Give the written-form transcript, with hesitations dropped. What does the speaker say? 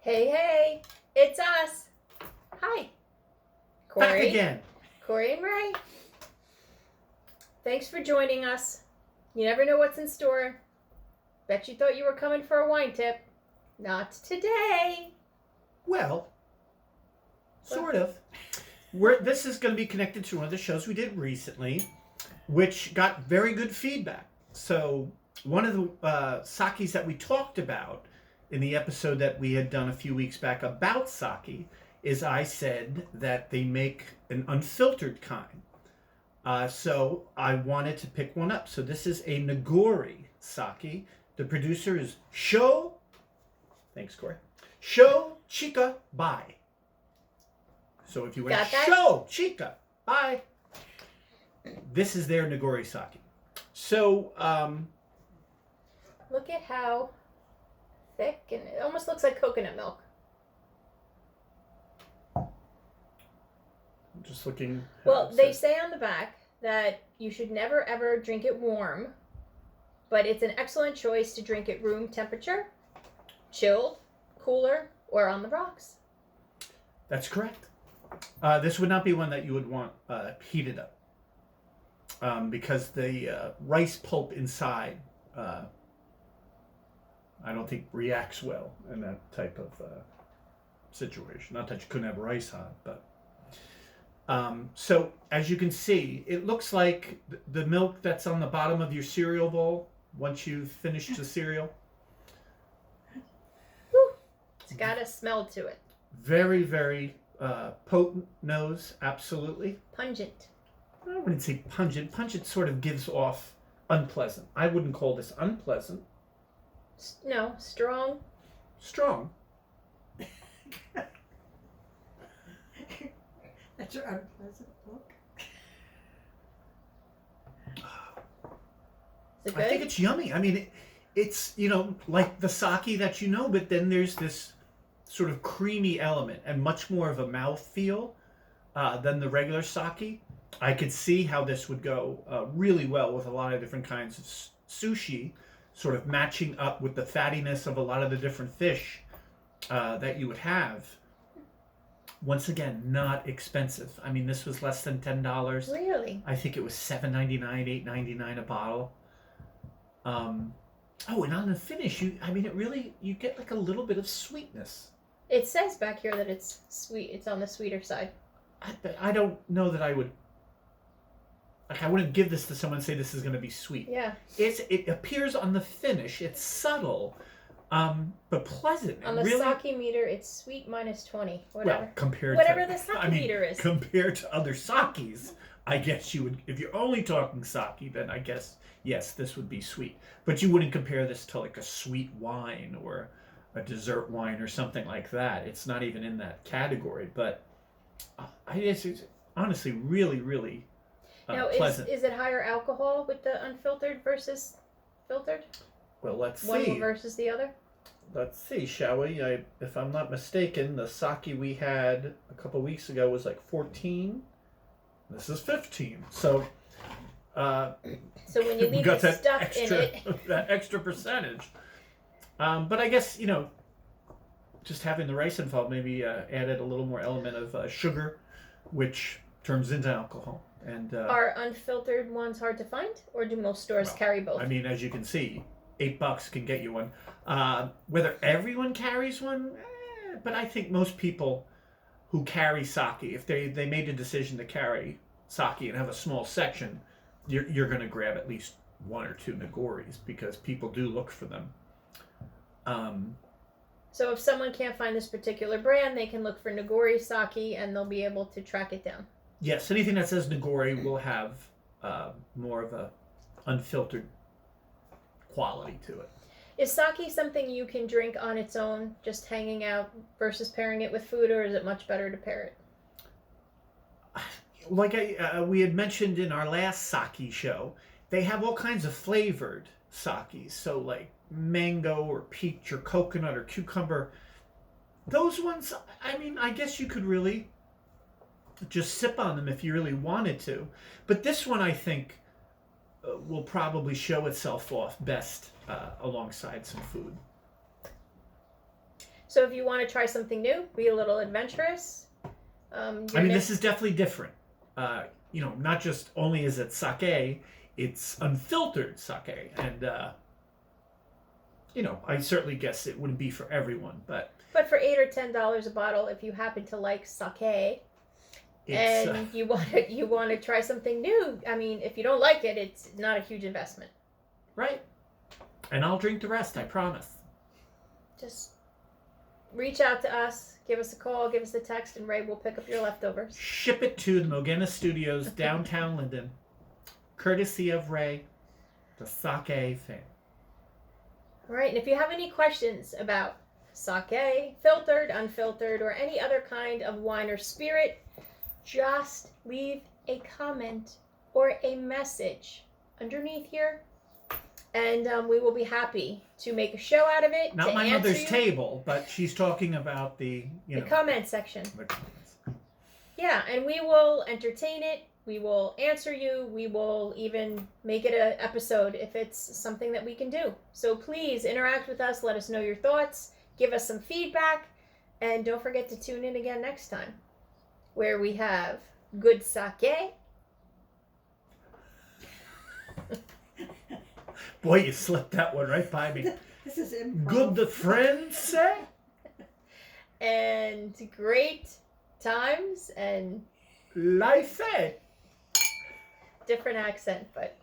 Hey, hey, it's us. Hi, Corey. Back again. Corey and Ray. Thanks for joining us. You never know what's in store. Bet you thought you were coming for a wine tip. Not today. Well, sort of. This is going to be connected to one of the shows we did recently, which got very good feedback. So one of the sakes that we talked about in the episode that we had done a few weeks back about sake is I said that they make an unfiltered kind. So I wanted to pick one up. So this is a Nigori Sake. The producer is Sho. Thanks, Corey. Sho Chika Bai. So if you went Sho Chika Bai, this is their Nigori Sake. So look at how thick, and it almost looks like coconut milk. I'm just looking. Well, they say on the back that you should never ever drink it warm, but it's an excellent choice to drink at room temperature, chilled, cooler, or on the rocks. That's correct. This would not be one that you would want heated up because the rice pulp inside I don't think reacts well in that type of situation. Not that you couldn't have rice hot, but so as you can see, it looks like the milk that's on the bottom of your cereal bowl once you've finished the cereal. Woo. It's got a smell to it. Very, very potent nose, absolutely. Pungent. I wouldn't say pungent. Pungent sort of gives off unpleasant. I wouldn't call this unpleasant. No, strong. Strong. That's your unpleasant look. Is it good? I think it's yummy. I mean, it's, like the sake that you know, but then there's this sort of creamy element and much more of a mouthfeel than the regular sake. I could see how this would go really well with a lot of different kinds of sushi, sort of matching up with the fattiness of a lot of the different fish that you would have. Once again, not expensive. I mean, this was less than $10. Really? I think it was $7.99, $8.99 a bottle. And on the finish, you get like a little bit of sweetness. It says back here that it's sweet. It's on the sweeter side. I don't know that I would. Like, I wouldn't give this to someone and say this is going to be sweet. Yeah. It appears on the finish. It's subtle, but pleasant. On the sake meter, it's sweet minus 20. Whatever. Well, compared whatever to the sake meter is. Compared to other sakes, I guess you would. If you're only talking sake, then I guess yes, this would be sweet. But you wouldn't compare this to like a sweet wine or a dessert wine or something like that. It's not even in that category. But I guess it's honestly really, really. Now, pleasant. Is it higher alcohol with the unfiltered versus filtered? Well, let's see. One versus the other? Let's see, shall we? If I'm not mistaken, the sake we had a couple weeks ago was like 14. This is 15. So when you leave got the that stuff extra, in it. that extra percentage. But I guess, just having the rice involved maybe added a little more element of sugar, which turns into alcohol. And are unfiltered ones hard to find, or do most stores carry both? I mean, as you can see, $8 can get you one. Whether everyone carries one, but I think most people who carry sake, if they made a decision to carry sake and have a small section, you're going to grab at least one or two Nigoris because people do look for them. So if someone can't find this particular brand, they can look for Nigori Sake and they'll be able to track it down. Yes, anything that says Nigori will have more of a unfiltered quality to it. Is sake something you can drink on its own, just hanging out, versus pairing it with food, or is it much better to pair it? Like we had mentioned in our last sake show, they have all kinds of flavored sakes. So like mango or peach or coconut or cucumber. Those ones, I mean, I guess you could really just sip on them if you really wanted to. But this one, I think, will probably show itself off best alongside some food. So if you want to try something new, be a little adventurous. This is definitely different. Not just only is it sake, it's unfiltered sake. And, I certainly guess it wouldn't be for everyone, but for $8 or $10 a bottle, if you happen to like sake, and you want to try something new, if you don't like it, it's not a huge investment. Right. And I'll drink the rest, I promise. Just reach out to us, give us a call, give us a text, and Ray will pick up your leftovers. Ship it to the Mogena Studios, downtown Linden, courtesy of Ray, the sake fan. All right, and if you have any questions about sake, filtered, unfiltered, or any other kind of wine or spirit, just leave a comment or a message underneath here, and we will be happy to make a show out of it. Not my mother's table, but she's talking about the comment section. Yeah, and we will entertain it. We will answer you. We will even make it an episode if it's something that we can do. So please interact with us. Let us know your thoughts. Give us some feedback. And don't forget to tune in again next time, where we have good sake. Boy, you slipped that one right by me. This is improv. Good the friends say? And great times and Life say? different accent, but